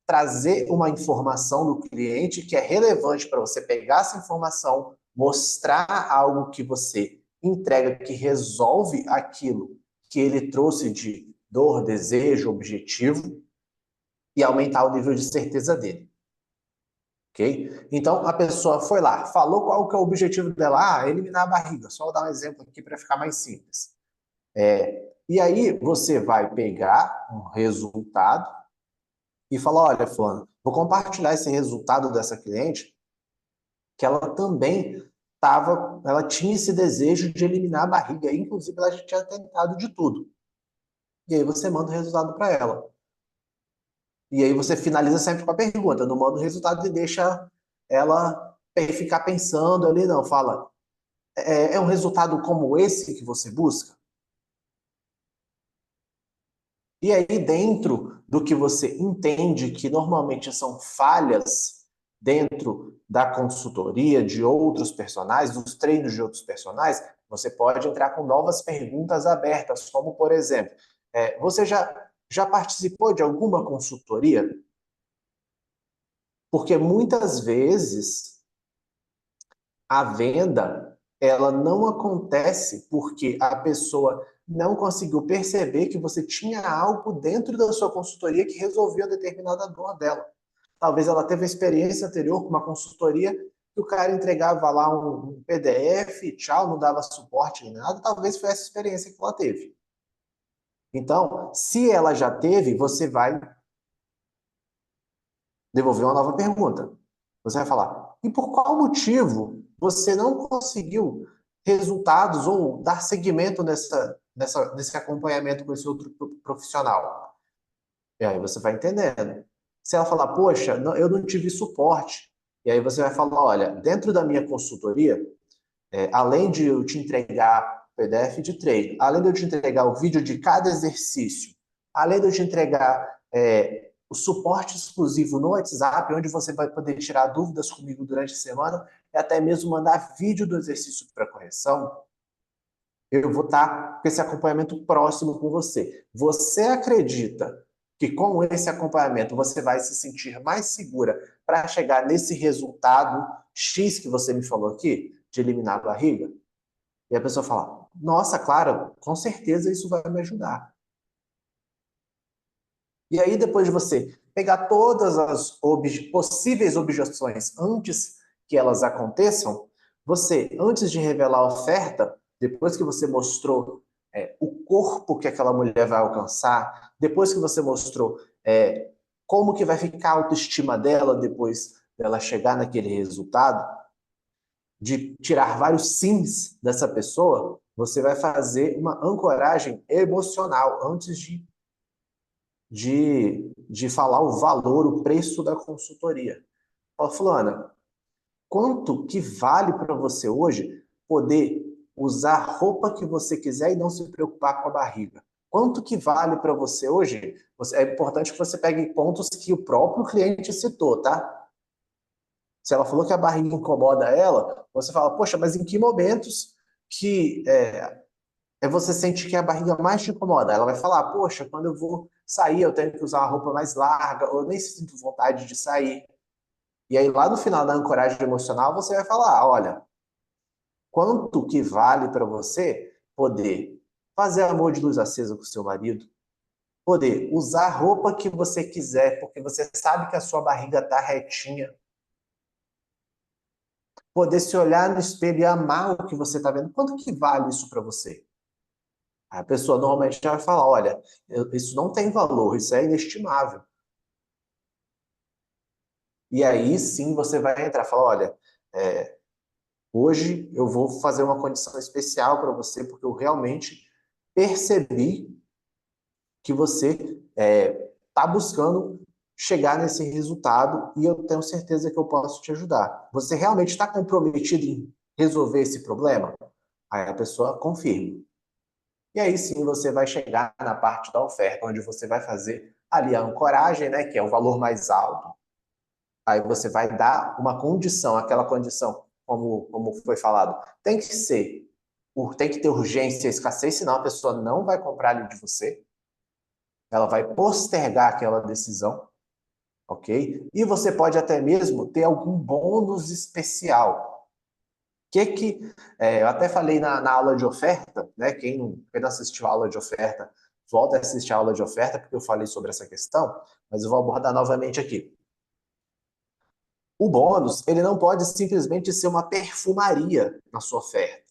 trazer uma informação do cliente que é relevante para você pegar essa informação, mostrar algo que você entrega, que resolve aquilo que ele trouxe de dor, desejo, objetivo e aumentar o nível de certeza dele. Ok? Então, a pessoa foi lá, falou qual que é o objetivo dela, eliminar a barriga. Só vou dar um exemplo aqui para ficar mais simples. E aí, você vai pegar um resultado e falar, olha, fulano, vou compartilhar esse resultado dessa cliente, que ela também ela tinha esse desejo de eliminar a barriga, inclusive ela já tinha tentado de tudo. E aí você manda o resultado para ela. E aí você finaliza sempre com a pergunta, não manda o resultado e deixa ela ficar pensando ali, não. Fala, é um resultado como esse que você busca? E aí, dentro do que você entende que normalmente são falhas dentro da consultoria de outros personagens, dos treinos de outros personagens, você pode entrar com novas perguntas abertas, como, por exemplo, você já participou de alguma consultoria? Porque muitas vezes a venda ela não acontece porque a pessoa não conseguiu perceber que você tinha algo dentro da sua consultoria que resolvia determinada dor dela. Talvez ela teve uma experiência anterior com uma consultoria que o cara entregava lá um PDF, tchau, não dava suporte nem nada. Talvez foi essa experiência que ela teve. Então, se ela já teve, você vai devolver uma nova pergunta. Você vai falar, e por qual motivo você não conseguiu resultados ou dar seguimento nesse acompanhamento com esse outro profissional? E aí você vai entendendo. Se ela falar, poxa, eu não tive suporte, e aí você vai falar, olha, dentro da minha consultoria, além de eu te entregar o PDF de treino, além de eu te entregar o vídeo de cada exercício, além de eu te entregar o suporte exclusivo no WhatsApp, onde você vai poder tirar dúvidas comigo durante a semana, e até mesmo mandar vídeo do exercício para correção, eu vou estar com esse acompanhamento próximo com você. Você acredita que com esse acompanhamento você vai se sentir mais segura para chegar nesse resultado X que você me falou aqui, de eliminar a barriga? E a pessoa fala, nossa, claro, com certeza isso vai me ajudar. E aí, depois de você pegar todas as possíveis objeções antes que elas aconteçam, você, antes de revelar a oferta, depois que você mostrou o corpo que aquela mulher vai alcançar, depois que você mostrou como que vai ficar a autoestima dela depois dela chegar naquele resultado, de tirar vários sims dessa pessoa, você vai fazer uma ancoragem emocional antes de falar o valor, o preço da consultoria. Fala, fulana, quanto que vale para você hoje poder usar a roupa que você quiser e não se preocupar com a barriga? Quanto que vale para você hoje? É importante que você pegue pontos que o próprio cliente citou, tá? Se ela falou que a barriga incomoda ela, você fala, poxa, mas em que momentos que você sente que a barriga mais te incomoda? Ela vai falar, poxa, quando eu vou sair eu tenho que usar uma roupa mais larga, ou eu nem sinto vontade de sair. E aí lá no final da ancoragem emocional você vai falar, olha, quanto que vale para você poder fazer amor de luz acesa com o seu marido, poder usar a roupa que você quiser, porque você sabe que a sua barriga está retinha, poder se olhar no espelho e amar o que você está vendo. Quanto que vale isso para você? A pessoa normalmente vai falar, olha, isso não tem valor, isso é inestimável. E aí sim você vai entrar e falar, olha, hoje eu vou fazer uma condição especial para você, porque eu realmente percebi que você está buscando chegar nesse resultado e eu tenho certeza que eu posso te ajudar. Você realmente está comprometido em resolver esse problema? Aí a pessoa confirma. E aí sim você vai chegar na parte da oferta, onde você vai fazer ali a ancoragem, né, que é o valor mais alto. Aí você vai dar uma condição, aquela condição, como foi falado, tem que ser, tem que ter urgência e escassez, senão a pessoa não vai comprar ali de você, ela vai postergar aquela decisão, ok? E você pode até mesmo ter algum bônus especial. Eu até falei na aula de oferta, né? Quem não assistiu a aula de oferta, volta a assistir a aula de oferta, porque eu falei sobre essa questão, mas eu vou abordar novamente aqui. O bônus, ele não pode simplesmente ser uma perfumaria na sua oferta.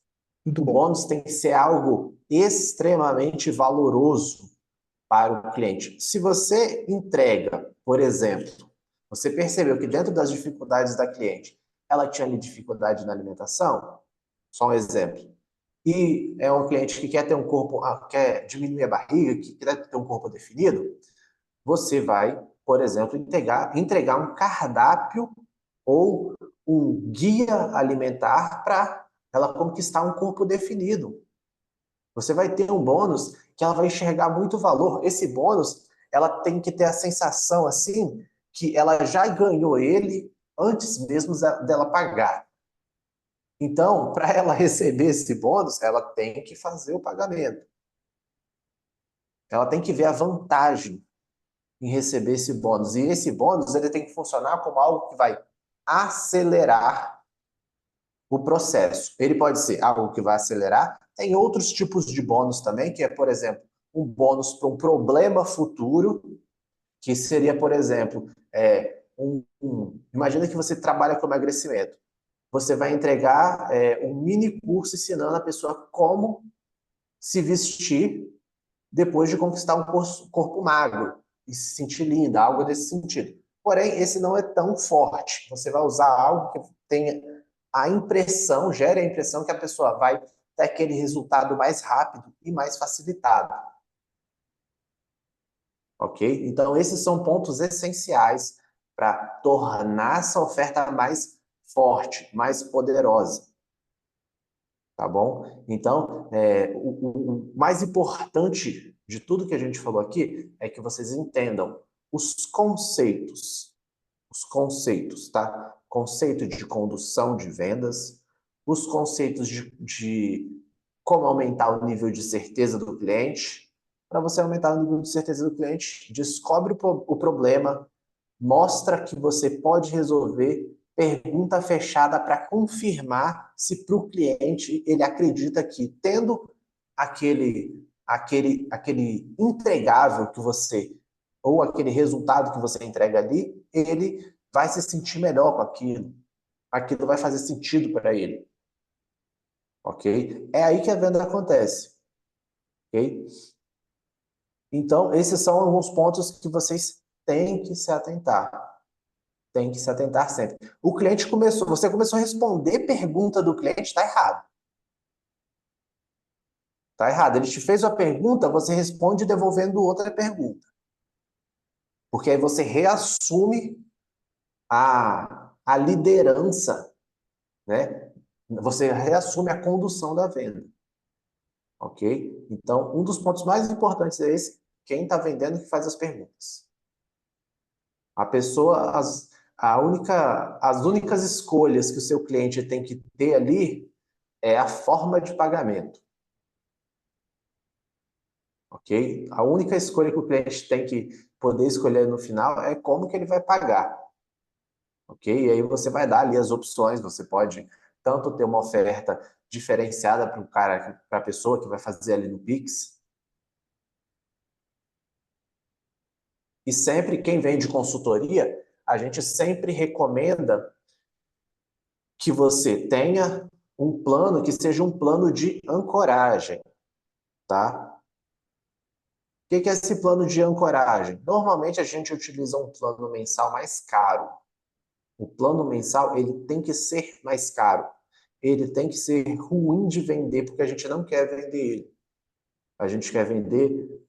Muito O bom. bônus tem que ser algo extremamente valoroso para o cliente. Se você entrega, por exemplo, você percebeu que dentro das dificuldades da cliente, ela tinha ali dificuldade na alimentação, só um exemplo, e é um cliente que quer ter um corpo, quer diminuir a barriga, que quer ter um corpo definido, você vai, por exemplo, entregar um cardápio ou um guia alimentar para ela conquistar um corpo definido. Você vai ter um bônus que ela vai enxergar muito valor. Esse bônus, ela tem que ter a sensação assim que ela já ganhou ele antes mesmo dela pagar. Então, para ela receber esse bônus, ela tem que fazer o pagamento. Ela tem que ver a vantagem em receber esse bônus. E esse bônus ele tem que funcionar como algo que vai acelerar o processo. Ele pode ser algo que vai acelerar. Tem outros tipos de bônus também, que é, por exemplo, um bônus para um problema futuro, que seria, por exemplo, imagina que você trabalha com emagrecimento. Você vai entregar um mini curso ensinando a pessoa como se vestir depois de conquistar um corpo magro e se sentir linda, algo desse sentido. Porém, esse não é tão forte. Você vai usar algo que tenha a impressão, gere a impressão que a pessoa vai ter aquele resultado mais rápido e mais facilitado. Ok? Então, esses são pontos essenciais para tornar essa oferta mais forte, mais poderosa. Tá bom? Então, o mais importante de tudo que a gente falou aqui é que vocês entendam os conceitos, tá? Conceito de condução de vendas, os conceitos de como aumentar o nível de certeza do cliente. Para você aumentar o nível de certeza do cliente, descobre o problema, mostra que você pode resolver, pergunta fechada para confirmar se para o cliente ele acredita que tendo aquele entregável que você ou aquele resultado que você entrega ali, ele vai se sentir melhor com aquilo. Aquilo vai fazer sentido para ele. Ok? É aí que a venda acontece. Ok? Então, esses são alguns pontos que vocês têm que se atentar. Tem que se atentar sempre. O cliente você começou a responder pergunta do cliente, está errado. Está errado. Ele te fez uma pergunta, você responde devolvendo outra pergunta. Porque aí você reassume a liderança, né? Você reassume a condução da venda. Ok? Então, um dos pontos mais importantes é esse, quem está vendendo que faz as perguntas. A pessoa, as únicas escolhas que o seu cliente tem que ter ali é a forma de pagamento. Ok? A única escolha que o cliente tem que poder escolher no final é como que ele vai pagar. Ok? E aí você vai dar ali as opções, você pode tanto ter uma oferta diferenciada para o cara, para a pessoa que vai fazer ali no Pix. E sempre, quem vende consultoria, a gente sempre recomenda que você tenha um plano que seja um plano de ancoragem, tá? O que é esse plano de ancoragem? Normalmente a gente utiliza um plano mensal mais caro. O plano mensal ele tem que ser mais caro. Ele tem que ser ruim de vender, porque a gente não quer vender ele. A gente quer vender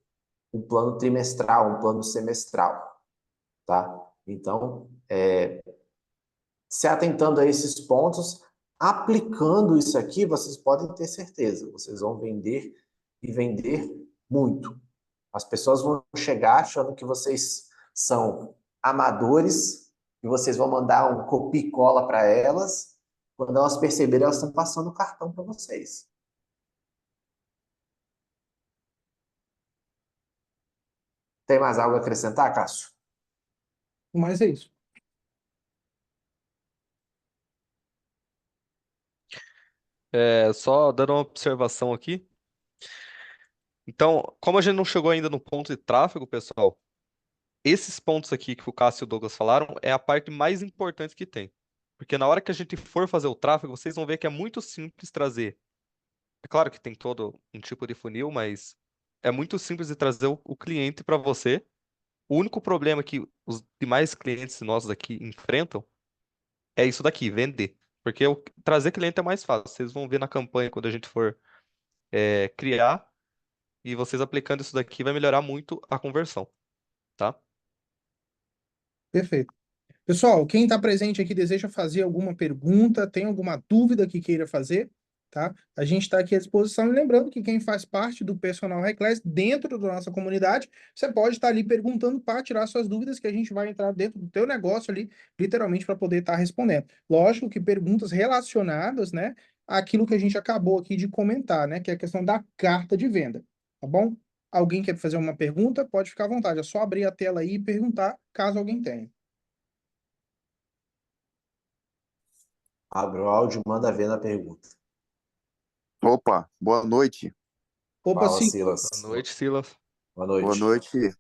um plano trimestral, um plano semestral, tá? Então, se atentando a esses pontos, aplicando isso aqui, vocês podem ter certeza, vocês vão vender e vender muito. As pessoas vão chegar achando que vocês são amadores e vocês vão mandar um copia e cola para elas. Quando elas perceberem, elas estão passando o cartão para vocês. Tem mais algo a acrescentar, Cássio? Mas é isso. Só dando uma observação aqui. Então, como a gente não chegou ainda no ponto de tráfego, pessoal, esses pontos aqui que o Cássio e o Douglas falaram é a parte mais importante que tem. Porque na hora que a gente for fazer o tráfego, vocês vão ver que é muito simples trazer. É claro que tem todo um tipo de funil, mas é muito simples de trazer o cliente para você. O único problema que os demais clientes nossos aqui enfrentam é isso daqui, vender. Porque trazer cliente é mais fácil. Vocês vão ver na campanha quando a gente for criar, e vocês aplicando isso daqui vai melhorar muito a conversão, tá? Perfeito. Pessoal, quem está presente aqui deseja fazer alguma pergunta, tem alguma dúvida que queira fazer, tá? A gente está aqui à disposição. E lembrando que quem faz parte do Personal High Class dentro da nossa comunidade, você pode estar ali perguntando para tirar suas dúvidas, que a gente vai entrar dentro do teu negócio ali, literalmente, para poder estar respondendo. Lógico que perguntas relacionadas, né, àquilo que a gente acabou aqui de comentar, né, que é a questão da carta de venda, tá bom? Alguém quer fazer uma pergunta? Pode ficar à vontade, é só abrir a tela aí e perguntar, caso alguém tenha. Abre o áudio, manda ver na pergunta. Opa, boa noite. Opa, Fala, sim. Silas. Boa noite, Silas. Boa Boa noite. noite.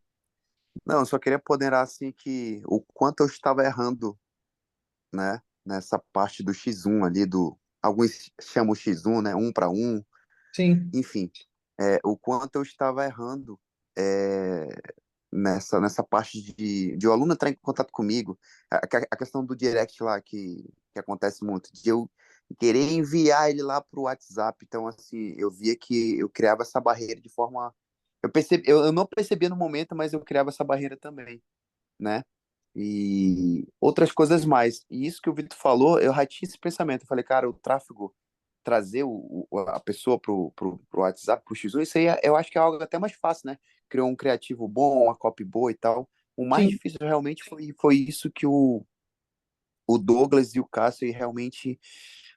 Não, só queria ponderar assim que o quanto eu estava errando, né, nessa parte do X1 ali do alguns chamam X1, né, um para um, Sim. enfim, o quanto eu estava errando é, nessa parte de o aluno entrar em contato comigo, a questão do direct lá que acontece muito, de eu querer enviar ele lá pro WhatsApp. Então, assim, eu via que eu criava essa barreira de forma. Eu não percebia no momento, mas eu criava essa barreira também, né? E outras coisas mais. E isso que o Vitor falou, eu já tinha esse pensamento. Eu falei, cara, o tráfego, trazer a pessoa pro WhatsApp, pro X1, isso aí eu acho que é algo até mais fácil, né? Criou um criativo bom, uma copy boa e tal. O mais Sim. difícil realmente foi isso que o Douglas e o Cássio aí realmente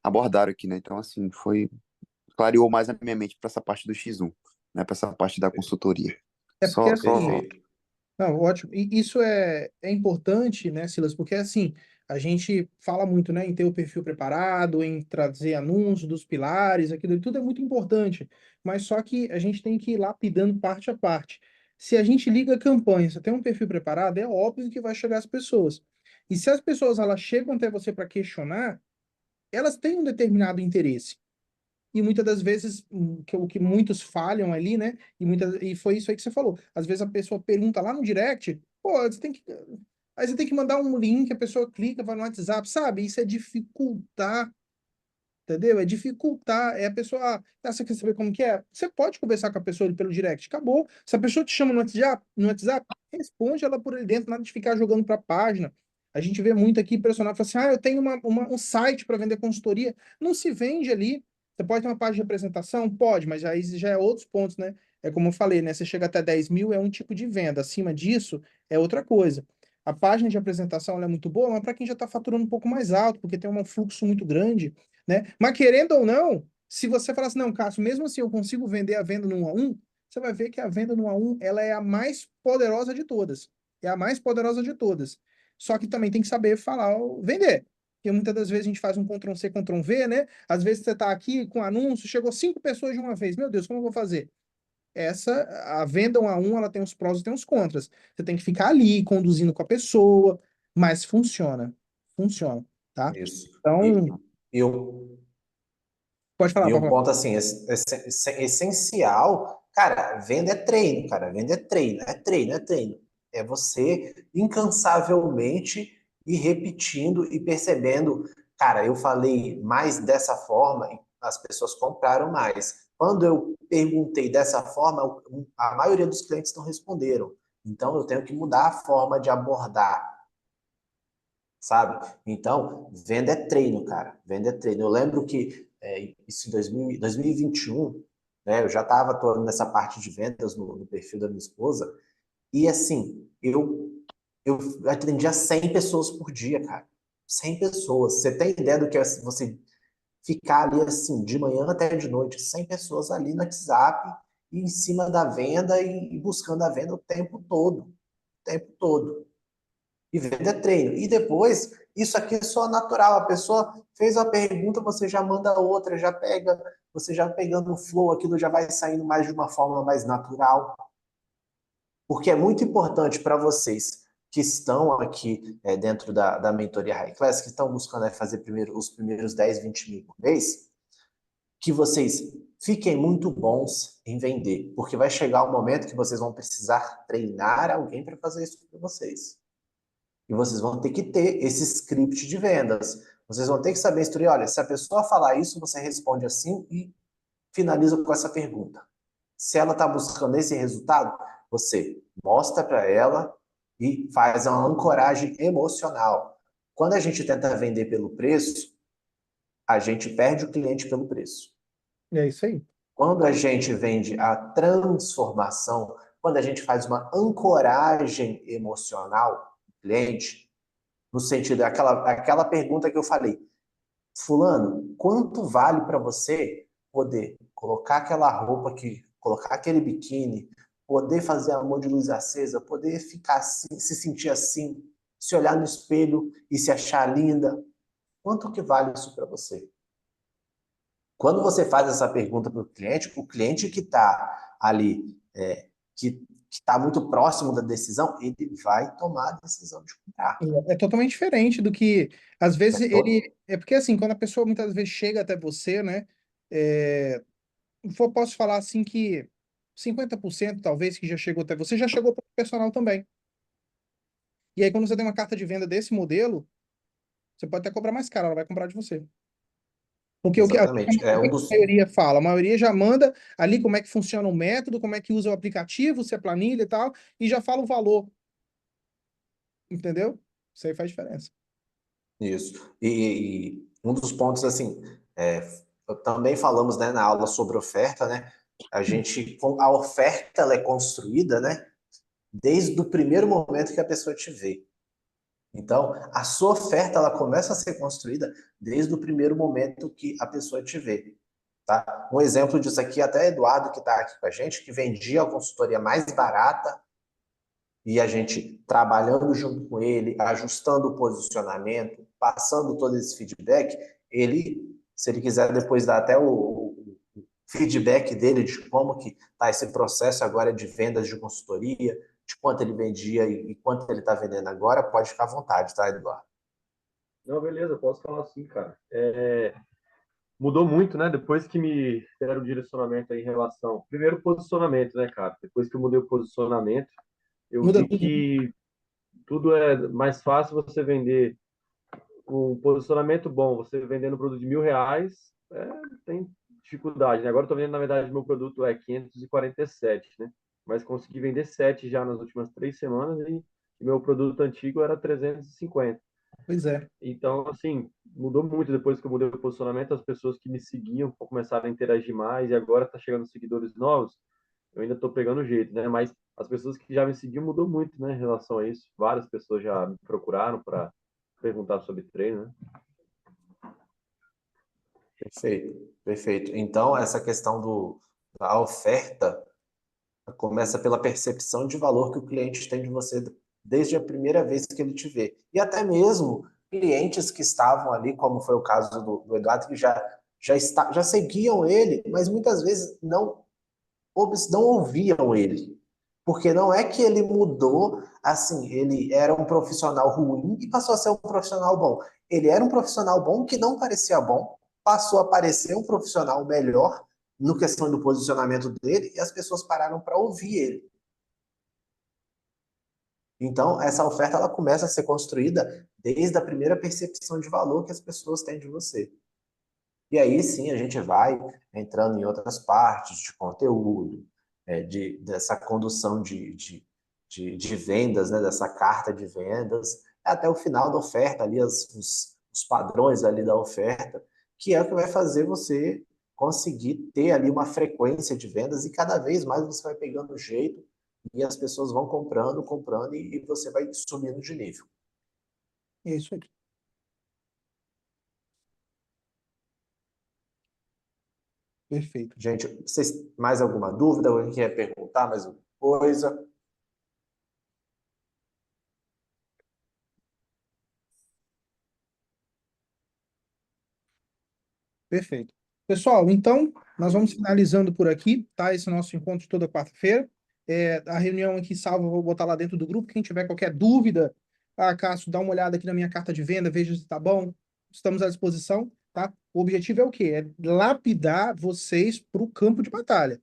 abordaram aqui, né? Então, assim, clareou mais a minha mente para essa parte do X1, né? Para essa parte da consultoria. É porque assim, Só Perfeito. não, ótimo. E isso é importante, né, Silas? Porque assim, a gente fala muito, né, em ter o perfil preparado, em trazer anúncios dos pilares, aquilo tudo é muito importante. Mas só que a gente tem que ir lapidando parte a parte. Se a gente liga a campanha, você tem um perfil preparado, é óbvio que vai chegar as pessoas. E se as pessoas elas chegam até você para questionar, elas têm um determinado interesse. E muitas das vezes, o que muitos falham ali, né? E foi isso aí que você falou. Às vezes a pessoa pergunta lá no direct, pô, você tem que. Aí você tem que mandar um link, a pessoa clica, vai no WhatsApp, sabe? Isso é dificultar, entendeu? É dificultar. É a pessoa. Você quer saber como que é? Você pode conversar com a pessoa ali pelo direct, acabou. Se a pessoa te chama no WhatsApp, responde ela por ali dentro, nada de ficar jogando para a página. A gente vê muito aqui personagem fala assim: ah, eu tenho um site para vender consultoria. Não se vende ali. Você pode ter uma página de apresentação? Pode, mas aí já é outros pontos, né? É como eu falei, né? Você chega até 10 mil, é um tipo de venda. Acima disso, é outra coisa. A página de apresentação ela é muito boa, mas para quem já está faturando um pouco mais alto, porque tem um fluxo muito grande, né? Mas querendo ou não, se você falar assim, não, Cássio, mesmo assim eu consigo vender a venda no 1 a 1, você vai ver que a venda no 1 a 1 ela é a mais poderosa de todas. É a mais poderosa de todas. Só que também tem que saber falar, vender. Porque muitas das vezes a gente faz um Ctrl+C, Ctrl+V, né? Às vezes você está aqui com anúncio, chegou 5 pessoas de uma vez. Meu Deus, como eu vou fazer? A venda 1 a 1, ela tem os prós e tem os contras. Você tem que ficar ali conduzindo com a pessoa, mas funciona. Funciona, tá? Isso. Então, E um, pode falar, e pode um falar. ponto assim, essencial, cara, venda é treino, cara. Venda é treino, é treino, é treino. É você incansavelmente ir repetindo e percebendo, cara, eu falei mais dessa forma, e as pessoas compraram mais. Quando eu perguntei dessa forma, a maioria dos clientes não responderam. Então eu tenho que mudar a forma de abordar, sabe? Então, venda é treino, cara. Venda é treino. Eu lembro que isso em 2021, né, eu já estava atuando nessa parte de vendas no perfil da minha esposa, e assim, eu atendia 100 pessoas por dia, cara. 100 pessoas. Você tem ideia do que é você ficar ali assim, de manhã até de noite, 100 pessoas ali no WhatsApp, e em cima da venda e buscando a venda o tempo todo. O tempo todo. E venda é treino. E depois, isso aqui é só natural. A pessoa fez a pergunta, você já manda outra, já pega, você já pegando o flow, aquilo já vai saindo mais de uma forma mais natural. Porque é muito importante para vocês que estão aqui dentro da mentoria High Class, que estão buscando fazer os primeiros 10, 20 mil por mês, que vocês fiquem muito bons em vender. Porque vai chegar o momento que vocês vão precisar treinar alguém para fazer isso para vocês. E vocês vão ter que ter esse script de vendas. Vocês vão ter que saber instruir, olha, se a pessoa falar isso, você responde assim e finaliza com essa pergunta. Se ela está buscando esse resultado, você mostra para ela e faz uma ancoragem emocional. Quando a gente tenta vender pelo preço, a gente perde o cliente pelo preço. É isso aí. Quando a gente vende a transformação, quando a gente faz uma ancoragem emocional do cliente, no sentido aquela pergunta que eu falei, fulano, quanto vale para você poder colocar aquela roupa aqui, colocar aquele biquíni, poder fazer amor de luz acesa, poder ficar assim, se sentir assim, se olhar no espelho e se achar linda? Quanto que vale isso para você? Quando você faz essa pergunta para o cliente que está ali, que está muito próximo da decisão, ele vai tomar a decisão de comprar. É totalmente diferente do que, às vezes, É todo... É porque, assim, quando a pessoa muitas vezes chega até você, né? Posso falar assim que 50% talvez que já chegou até você, já chegou para o personal também. E aí, quando você tem uma carta de venda desse modelo, você pode até cobrar mais caro, ela vai comprar de você. Porque Exatamente. É o um que a dos... maioria fala? A maioria já manda ali como é que funciona o método, como é que usa o aplicativo, se é planilha e tal, e já fala o valor. Entendeu? Isso aí faz diferença. Isso. E um dos pontos, assim, também falamos, né, na aula sobre oferta, né? A oferta, ela é construída, né, desde o primeiro momento que a pessoa te vê. Então, a sua oferta, ela começa a ser construída desde o primeiro momento que a pessoa te vê. Tá? Um exemplo disso aqui, até Eduardo, que está aqui com a gente, que vendia a consultoria mais barata, e a gente trabalhando junto com ele, ajustando o posicionamento, passando todo esse feedback, ele, se ele quiser depois dar até o feedback dele de como que está esse processo agora de vendas de consultoria, de quanto ele vendia e quanto ele está vendendo agora, pode ficar à vontade, tá, Eduardo? Não, beleza, posso falar assim, cara. Mudou muito, né? Depois que me deram o direcionamento aí em relação. Primeiro, posicionamento, né, cara? Depois que eu mudei o posicionamento, eu Muda vi tudo, né? que tudo é mais fácil você vender com um posicionamento bom. Você vendendo um produto de R$ 1.000, tem dificuldade, né? Agora eu tô vendendo, na verdade, meu produto é 547, né? Mas consegui vender 7 já nas últimas 3 semanas e meu produto antigo era 350. Pois é. Então, assim, mudou muito depois que eu mudei o posicionamento. As pessoas que me seguiam começaram a interagir mais e agora tá chegando seguidores novos. Eu ainda tô pegando o jeito, né? Mas as pessoas que já me seguiam mudou muito, né, em relação a isso. Várias pessoas já me procuraram para perguntar sobre treino, né? Perfeito, perfeito. Então, essa questão da oferta começa pela percepção de valor que o cliente tem de você desde a primeira vez que ele te vê. E até mesmo clientes que estavam ali, como foi o caso do Eduardo, que já seguiam ele, mas muitas vezes não ouviam ele. Porque não é que ele mudou, assim, ele era um profissional ruim e passou a ser um profissional bom. Ele era um profissional bom que não parecia bom, passou a parecer um profissional melhor no questão do posicionamento dele e as pessoas pararam para ouvir ele. Então, essa oferta ela começa a ser construída desde a primeira percepção de valor que as pessoas têm de você. E aí sim a gente vai entrando em outras partes de conteúdo, dessa condução de vendas, né, dessa carta de vendas, até o final da oferta, ali os padrões ali da oferta, que é o que vai fazer você conseguir ter ali uma frequência de vendas e cada vez mais você vai pegando o jeito e as pessoas vão comprando, comprando e você vai subindo de nível. É isso aí. Perfeito. Gente, vocês mais alguma dúvida? Alguém quer perguntar mais alguma coisa? Perfeito. Pessoal, então, nós vamos finalizando por aqui, tá? Esse nosso encontro toda quarta-feira. A reunião aqui salva, eu vou botar lá dentro do grupo. Quem tiver qualquer dúvida, Cássio, dá uma olhada aqui na minha carta de venda, veja se tá bom. Estamos à disposição, tá? O objetivo é o quê? É lapidar vocês para o campo de batalha.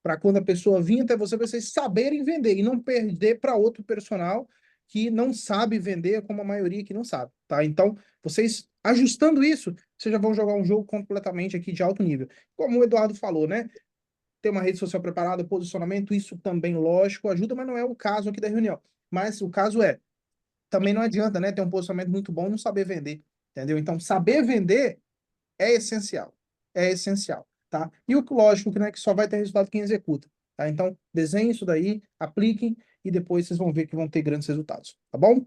Para quando a pessoa vir até você, vocês saberem vender e não perder para outro personal que não sabe vender como a maioria que não sabe, tá? Então, vocês ajustando isso, vocês já vão jogar um jogo completamente aqui de alto nível. Como o Eduardo falou, né? Ter uma rede social preparada, posicionamento, isso também, lógico, ajuda, mas não é o caso aqui da reunião. Mas o caso é, também não adianta, né, ter um posicionamento muito bom e não saber vender, entendeu? Então, saber vender é essencial, tá? E o lógico que, né, que só vai ter resultado quem executa, tá? Então, desenhem isso daí, apliquem e depois vocês vão ver que vão ter grandes resultados, tá bom?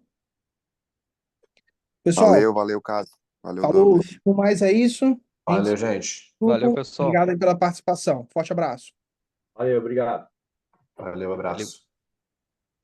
Pessoal, Valeu, Cássio. Valeu, falou, Douglas. por mais é isso. A gente Valeu, se gente. Valeu, desculpa. pessoal. Obrigado aí pela participação. Forte abraço. Valeu, obrigado. Valeu, abraço.